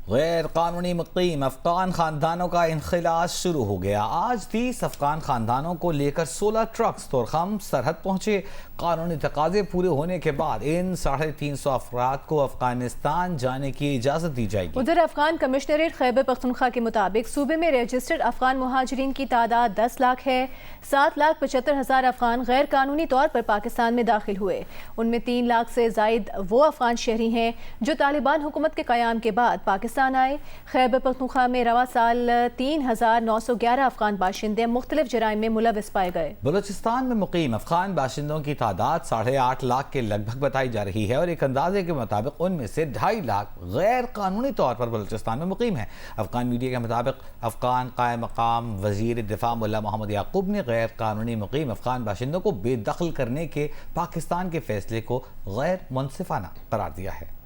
غیر قانونی مقیم افغان خاندانوں کا انخلاء شروع ہو گیا۔ آج 30 افغان خاندانوں کو لے کر 16 ٹرکس طورخم سرحد پہنچے۔ قانونی تقاضے پورے ہونے کے بعد ان 350 افراد کو افغانستان جانے کی اجازت دی جائے گی۔ ادھر افغان کمشنریٹ خیبر پختونخوا کے مطابق صوبے میں رجسٹرڈ افغان مہاجرین کی تعداد 10 لاکھ ہے۔ 7,75,000 افغان غیر قانونی طور پر پاکستان میں داخل ہوئے۔ ان میں 3 لاکھ سے زائد وہ افغان شہری ہیں جو طالبان حکومت کے قیام کے بعد پاکستان آئے۔ خیبر پختونخوا میں رواں سال 3,911 افغان باشندے مختلف جرائم میں ملوث پائے گئے۔ بلوچستان میں مقیم افغان باشندوں کی تعداد 8.5 لاکھ کے لگ بھگ بتائی جا رہی ہے اور ایک اندازے کے مطابق ان میں سے 2.5 لاکھ غیر قانونی طور پر بلوچستان میں مقیم ہیں۔ افغان میڈیا کے مطابق افغان قائم مقام وزیر دفاع ملا محمد یعقوب نے غیر قانونی مقیم افغان باشندوں کو بے دخل کرنے کے پاکستان کے فیصلے کو غیر منصفانہ قرار دیا ہے۔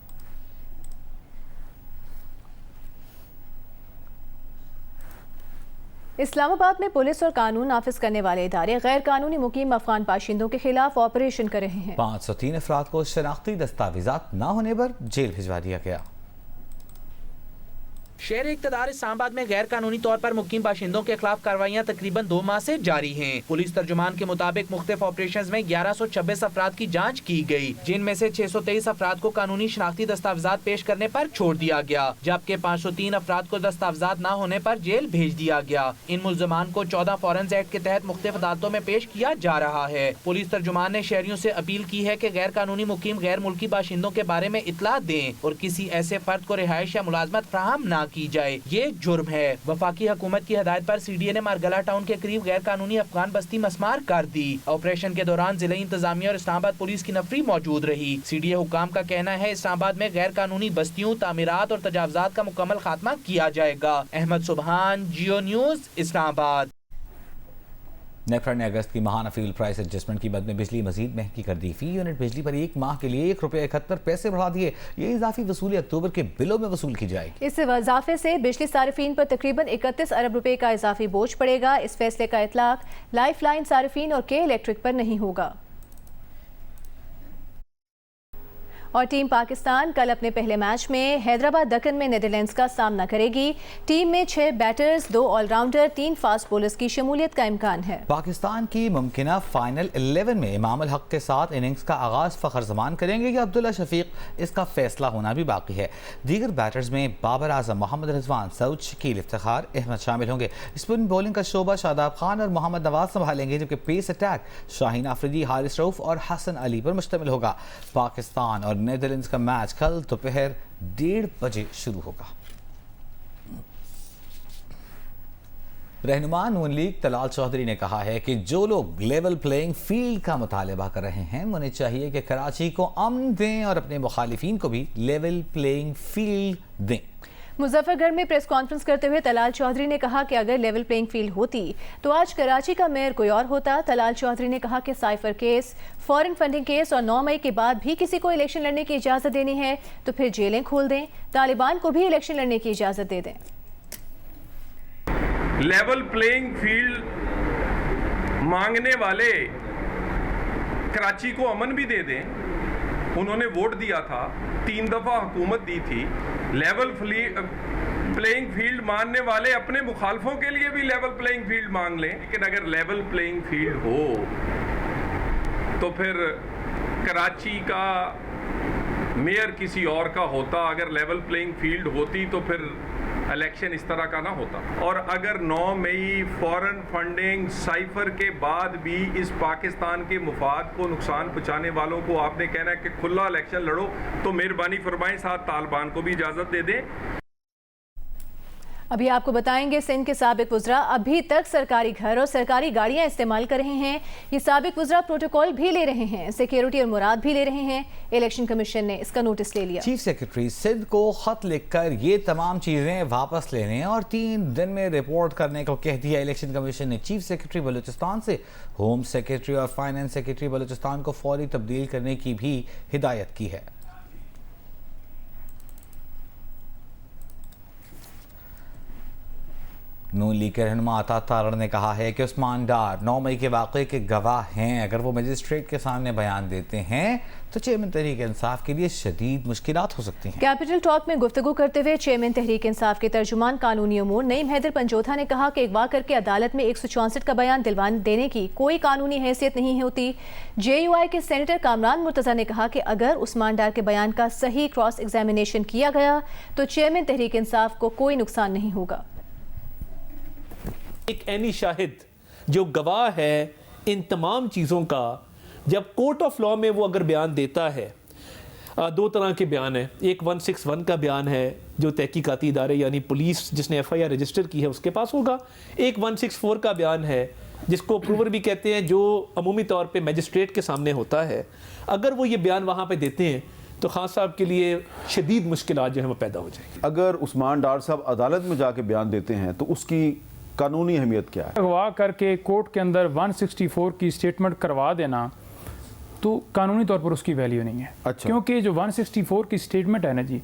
اسلام آباد میں پولیس اور قانون نافذ کرنے والے ادارے غیر قانونی مقیم افغان باشندوں کے خلاف آپریشن کر رہے ہیں۔ 503 افراد کو شناختی دستاویزات نہ ہونے پر جیل بھجوا دیا گیا۔ شہر اقتدار اسلام آباد میں غیر قانونی طور پر مقیم باشندوں کے خلاف کارروائیاں تقریباً 2 ماہ سے جاری ہیں۔ پولیس ترجمان کے مطابق مختلف آپریشنز میں 1126 افراد کی جانچ کی گئی، جن میں سے 623 افراد کو قانونی شناختی دستاویزات پیش کرنے پر چھوڑ دیا گیا، جبکہ 503 افراد کو دستاویزات نہ ہونے پر جیل بھیج دیا گیا۔ ان ملزمان کو 14 فورنز ایکٹ کے تحت مختلف عدالتوں میں پیش کیا جا رہا ہے۔ پولیس ترجمان نے شہریوں سے اپیل کی ہے کہ غیر قانونی مقیم غیر ملکی باشندوں کے بارے میں اطلاع دیں اور کسی ایسے فرد کو رہائش یا ملازمت فراہم نہ کی جائے، یہ جرم ہے۔ وفاقی حکومت کی ہدایت پر سی ڈی اے نے مارگلہ ٹاؤن کے قریب غیر قانونی افغان بستی مسمار کر دی۔ آپریشن کے دوران ضلعی انتظامیہ اور اسلام آباد پولیس کی نفری موجود رہی۔ سی ڈی اے حکام کا کہنا ہے اسلام آباد میں غیر قانونی بستیوں، تعمیرات اور تجاوزات کا مکمل خاتمہ کیا جائے گا۔ احمد سبحان، جیو نیوز، اسلام آباد۔ نیپرا نے اگست کی ماہانہ فیول پرائس ایڈجسٹمنٹ کی مد میں بجلی مزید مہنگی کر دی۔ فی یونٹ بجلی پر 1 ماہ کے لیے ₹1.71 بڑھا دیے۔ یہ اضافی وصولی اکتوبر کے بلوں میں وصول کی جائے گی۔ اس اضافے سے بجلی صارفین پر تقریباً 31 ارب روپے کا اضافی بوجھ پڑے گا۔ اس فیصلے کا اطلاق لائف لائن صارفین اور کے الیکٹرک پر نہیں ہوگا۔ اور ٹیم پاکستان کل اپنے پہلے میچ میں حیدرآباد دکن میں نیدرلینڈز کا سامنا کرے گی۔ ٹیم میں 6 batters, 2 all rounder, 3 fast bowlers کی شمولیت کا امکان ہے۔ پاکستان کی ممکنہ فائنل 11 میں امام الحق کے ساتھ اننگز کا آغاز فخر زمان کریں گے یا عبداللہ شفیق، اس کا فیصلہ ہونا بھی باقی ہے۔ دیگر بیٹرز میں بابر اعظم، محمد رضوان، سعود، شکیل، افتخار احمد شامل ہوں گے۔ اسپن بولنگ کا شعبہ شاداب خان اور محمد نواز سنبھالیں گے، جبکہ پیس اٹیک شاہین آفریدی، حارث رؤف اور حسن علی پر مشتمل ہوگا۔ پاکستان اور نیدرلینڈز کا میچ کل دوپہر 1:30 بجے شروع ہوگا۔ رہنما نون لیگ طلال چودھری نے کہا ہے کہ جو لوگ لیول پلینگ فیلڈ کا مطالبہ کر رہے ہیں انہیں چاہیے کہ کراچی کو امن دیں اور اپنے مخالفین کو بھی لیول پلینگ فیلڈ دیں۔ مظفر گڑھ میں پریس کانفرنس کرتے ہوئے طلال چودھری نے کہا کہ اگر لیول پلینگ فیلڈ ہوتی تو آج کراچی کا میئر کوئی اور ہوتا۔ طلال چودھری نے کہا کہ cipher case, foreign funding case اور 9 مئی کے بعد بھی کسی کو الیکشن لڑنے کی اجازت دینی ہے تو پھر جیلیں کھول دیں، طالبان کو بھی الیکشن لڑنے کی اجازت دے دیں۔ لیول پلینگ فیلڈ مانگنے والے کراچی کو امن بھی دے دیں، انہوں نے ووٹ دیا تھا، 3 دفعہ حکومت دی تھی۔ لیول پلینگ فیلڈ ماننے والے اپنے مخالفوں کے لیے بھی لیول پلینگ فیلڈ مانگ لیں، لیکن اگر لیول پلینگ فیلڈ ہو تو پھر کراچی کا میئر کسی اور کا ہوتا۔ اگر لیول پلینگ فیلڈ ہوتی تو پھر الیکشن اس طرح کا نہ ہوتا۔ اور اگر 9 مئی فورن فنڈنگ سائفر کے بعد بھی اس پاکستان کے مفاد کو نقصان پہنچانے والوں کو آپ نے کہنا ہے کہ کھلا الیکشن لڑو، تو مہربانی فرمائیں ساتھ طالبان کو بھی اجازت دے دیں۔ ابھی آپ کو بتائیں گے سندھ کے سابق وزراء ابھی تک سرکاری گھر اور سرکاری گاڑیاں استعمال کر رہے ہیں۔ یہ سابق وزراء پروٹوکول بھی لے رہے ہیں، سیکیورٹی اور مراد بھی لے رہے ہیں۔ الیکشن کمیشن نے اس کا نوٹس لے لیا۔ چیف سیکرٹری سندھ کو خط لکھ کر یہ تمام چیزیں واپس لینے اور 3 دن میں رپورٹ کرنے کو کہہ دیا۔ الیکشن کمیشن نے چیف سیکرٹری بلوچستان سے ہوم سیکرٹری اور فائنانس سیکرٹری بلوچستان کو فوری تبدیل کرنے کی بھی ہدایت کی ہے۔ نون لیگ کے رہنما عطا تارڑ نے کہا ہے کہ عثمان ڈار 9 مئی کے واقعے کے گواہ ہیں. اگر وہ مجسٹریٹ کے سامنے بیان دیتے ہیں تو چیئرمین تحریک انصاف کے لیے شدید مشکلات ہو سکتی ہیں. کیپٹل ٹاک میں گفتگو کرتے ہوئے چیئرمین تحریک انصاف کے ترجمان قانونی امور نعیم حیدر پنجوتھا نے کہا کہ اغوا کر کے عدالت میں 164 کا بیان دلوان دینے کی کوئی قانونی حیثیت نہیں ہوتی. JUI کے سینیٹر کامران مرتضیٰ نے کہا کہ اگر عثمان ڈار کے بیان کا صحیح کراس ایگزامینیشن کیا گیا تو چیئرمین تحریک انصاف کو کوئی نقصان نہیں ہوگا. ایک عینی شاہد جو گواہ ہے ان تمام چیزوں کا، جب کورٹ آف لاء میں وہ اگر بیان دیتا ہے، 2 طرح کے بیان ہیں. ایک 161 کا بیان ہے جو تحقیقاتی ادارے یعنی پولیس جس نے FIR رجسٹر کی ہے اس کے پاس ہوگا. ایک 164 کا بیان ہے جس کو پروور بھی کہتے ہیں، جو عمومی طور پہ میجسٹریٹ کے سامنے ہوتا ہے. اگر وہ یہ بیان وہاں پہ دیتے ہیں تو خان صاحب کے لیے شدید مشکلات جو ہیں وہ پیدا ہو جائیں گی. اگر عثمان ڈار صاحب عدالت میں جا کے بیان دیتے ہیں تو اس کی قانونی اہمیت کیا ہے؟ اغوا کر کے کورٹ کے اندر 164 کی اسٹیٹمنٹ کروا دینا تو قانونی طور پر اس کی ویلیو نہیں ہے. اچھا. کیونکہ جو 164 کی اسٹیٹمنٹ ہے نا جی،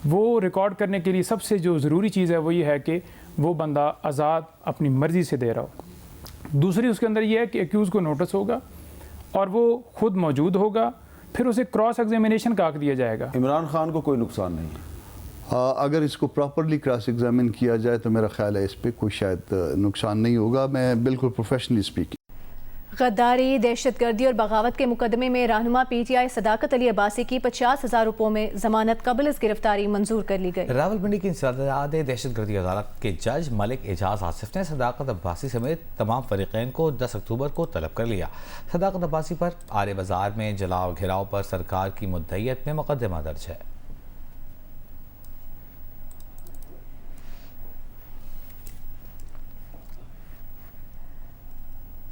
وہ ریکارڈ کرنے کے لیے سب سے جو ضروری چیز ہے وہ یہ ہے کہ وہ بندہ آزاد اپنی مرضی سے دے رہا ہو. دوسری اس کے اندر یہ ہے کہ ایکیوز کو نوٹس ہوگا اور وہ خود موجود ہوگا، پھر اسے کراس ایگزامینیشن کا حق دیا جائے گا. عمران خان کو کوئی نقصان نہیں ہے. اگر اس کو پراپرلی کراس ایگزامن کیا جائے تو میرا خیال ہے اس پہ کوئی شاید نقصان نہیں ہوگا. میں بالکل پروفیشنلی اسپیکنگ. غداری، دہشت گردی اور بغاوت کے مقدمے میں رہنما PTI صداقت علی عباسی کی 50,000 روپوں میں ضمانت قبل از گرفتاری منظور کر لی گئی. راولپنڈی کی انسداد دہشت گردی عدالت کے جج ملک اعجاز آصف نے صداقت عباسی سمیت تمام فریقین کو 10 اکتوبر کو طلب کر لیا. صداقت عباسی پر آرے بازار میں جلاؤ گھراؤ پر سرکار کی مدعیت میں مقدمہ درج ہے.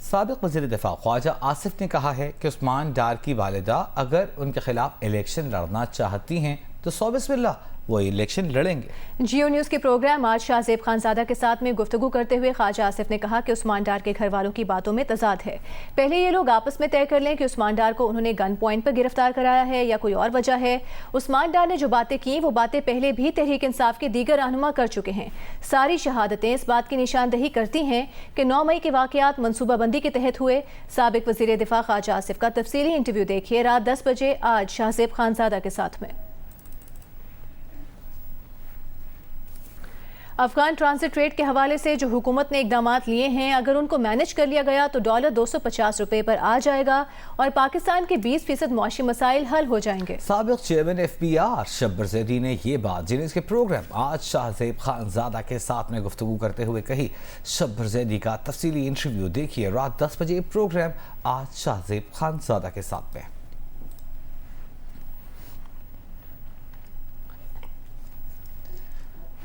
سابق وزیر دفاع خواجہ آصف نے کہا ہے کہ عثمان ڈار کی والدہ اگر ان کے خلاف الیکشن لڑنا چاہتی ہیں تو سو بسم اللہ وہ الیکشن لڑیں گے. جیو نیوز کے پروگرام آج شاہ زیب خانزادہ کے ساتھ میں گفتگو کرتے ہوئے خواجہ آصف نے کہا کہ عثمان ڈار کے گھر والوں کی باتوں میں تضاد ہے. پہلے یہ لوگ آپس میں طے کر لیں کہ عثمان ڈار کو انہوں نے گن پوائنٹ پر گرفتار کرایا ہے یا کوئی اور وجہ ہے. عثمان ڈار نے جو باتیں کی وہ باتیں پہلے بھی تحریک انصاف کے دیگر رہنما کر چکے ہیں. ساری شہادتیں اس بات کی نشاندہی کرتی ہیں کہ 9 مئی کے واقعات منصوبہ بندی کے تحت ہوئے. سابق وزیر دفاع خواجہ آصف کا تفصیلی انٹرویو دیکھیے رات 10 بجے آج شاہ زیب خانزادہ کے ساتھ میں. افغان ٹرانزٹ ریٹ کے حوالے سے جو حکومت نے اقدامات لیے ہیں اگر ان کو مینج کر لیا گیا تو $250 پر آ جائے گا اور پاکستان کے 20% معاشی مسائل حل ہو جائیں گے. سابق چیئرمین FBR شبر زیدی نے یہ بات جینیس کے پروگرام آج شاہ زیب خانزادہ کے ساتھ میں گفتگو کرتے ہوئے کہی. شبر زیدی کا تفصیلی انٹرویو دیکھیے رات 10 بجے پروگرام آج شاہ زیب خانزادہ کے ساتھ میں.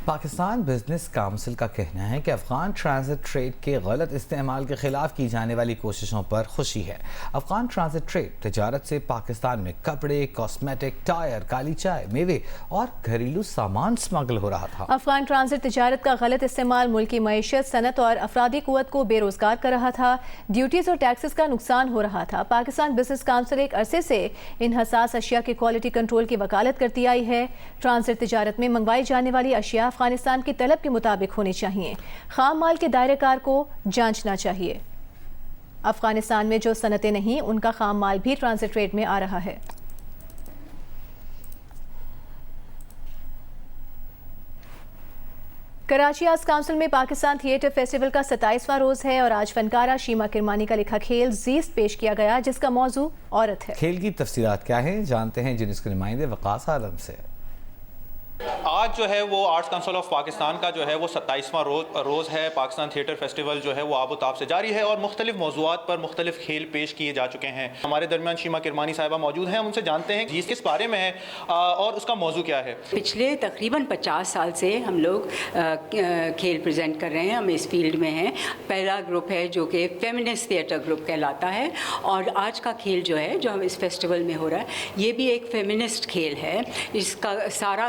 پاکستان بزنس کونسل کا کہنا ہے کہ افغان ٹرانزٹ ٹریڈ کے غلط استعمال کے خلاف کی جانے والی کوششوں پر خوشی ہے. افغان ٹرانزٹ ٹریڈ تجارت سے پاکستان میں کپڑے، کاسمیٹک، ٹائر، کالی چائے، میوے اور گھریلو سامان سمگل ہو رہا تھا. افغان ٹرانزٹ تجارت کا غلط استعمال ملکی معیشت، صنعت اور افرادی قوت کو بے روزگار کر رہا تھا. ڈیوٹیز اور ٹیکسز کا نقصان ہو رہا تھا. پاکستان بزنس کونسل ایک عرصے سے ان حساس اشیاء کی کوالٹی کنٹرول کی وکالت کرتی آئی ہے. ٹرانزٹ تجارت میں منگوائی جانے والی اشیاء افغانستان کی طلب کے مطابق ہونی چاہیے. خام مال کے دائرہ کار کو جانچنا چاہیے. افغانستان میں جو صنعتیں نہیں ان کا خام مال بھی ٹرانزٹ ریٹ میں آ رہا ہے. کراچی آرٹس کونسل میں پاکستان تھیٹر فیسٹیول کا 27واں روز ہے اور آج فنکارہ شیما کرمانی کا لکھا کھیل زیست پیش کیا گیا جس کا موضوع عورت ہے. کھیل کی تفصیلات کیا ہیں جانتے ہیں جن اس کے نمائندے وقاص عالم سے. آج جو ہے وہ آرٹس کونسل آف پاکستان کا جو ہے وہ 27واں روز ہے. پاکستان تھیٹر فیسٹیول جو ہے وہ آب و تاب سے جاری ہے اور مختلف موضوعات پر مختلف کھیل پیش کیے جا چکے ہیں. ہمارے درمیان شیما کرمانی صاحبہ موجود ہیں. ہم ان سے جانتے ہیں جیس کس بارے میں ہے اور اس کا موضوع کیا ہے. پچھلے تقریباً 50 سال سے ہم لوگ کھیل پریزنٹ کر رہے ہیں. ہم اس فیلڈ میں ہیں. پہلا گروپ ہے جو کہ فیمنسٹ تھیٹر گروپ کہلاتا ہے اور آج کا کھیل جو ہے جو ہم اس فیسٹیول میں ہو رہا ہے یہ بھی ایک فیمنسٹ کھیل ہے. اس کا سارا